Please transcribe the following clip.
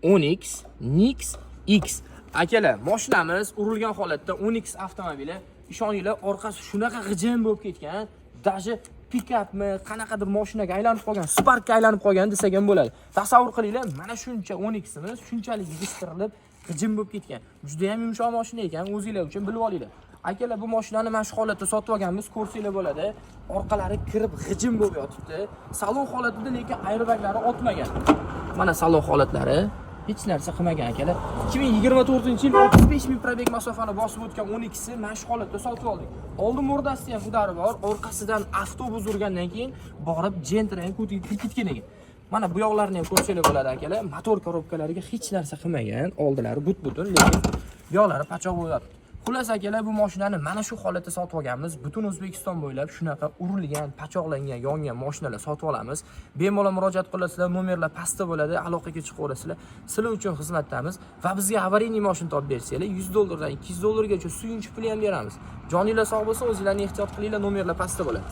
Onyx Nix X. Akalar, mashinamiz urilgan holatda Onyx avtomobili. Ishoninglar, orqasi shunaqa g'ijim bo'lib ketgan. Даже pikapmi, qanaqadir mashinaga aylanib qolgan, Sparkga aylanib qolgan desak ham bo'ladi. Tasavvur qilinglar, mana shuncha Onyximiz shunchalik yig'ishtirilib, g'ijim bo'lib ketgan. Juda ham yumshoq mashina ekan, o'zinglar uchun bilib olinglar. Akalar, bu mashinani mana shu holatda sotib olganmiz, ko'rsanglar bo'ladi. Orqalari kirib g'ijim bo'lib yotibdi. Salon holatida, lekin airbaglari otmagan. Mana salon holatlari hech narsa qilmagan akalar. 2024-yil 35.000 probeg masofani bosib o'tgan 12si mana shu holatda sotib oldik. Oldin murdasida ham udari bor, orqasidan avtobus urgandan keyin borib jentrayn ko'tib ketgan ekan. Mana bu yoqlarni ham ko'rsanglar bo'ladi akalar. Motor korobkalariga hech narsa qilmagan. Oldilari but-butun, lekin bu yoqlari pachoq bo'lyapti. Xullas akalar, bu mashinani mana shu holatda sotib olganmiz. Butun O'zbekiston bo'ylab shunaqa urilgan, pachoqlangan, yongan mashinalar sotib olamiz. Bemalol murojaat qilasizlar, nomerlar pastda bo'ladi, aloqaga chiqaverasizlar. Sizlar uchun xizmatdamiz va bizga avariyniy mashina topib bersanglar, $100 dan $200 gacha suyunchi puli ham beramiz. Joninglar sog' bo'lsin, o'zinglarni ehtiyot qilinglar, nomerlar pastda bo'ladi.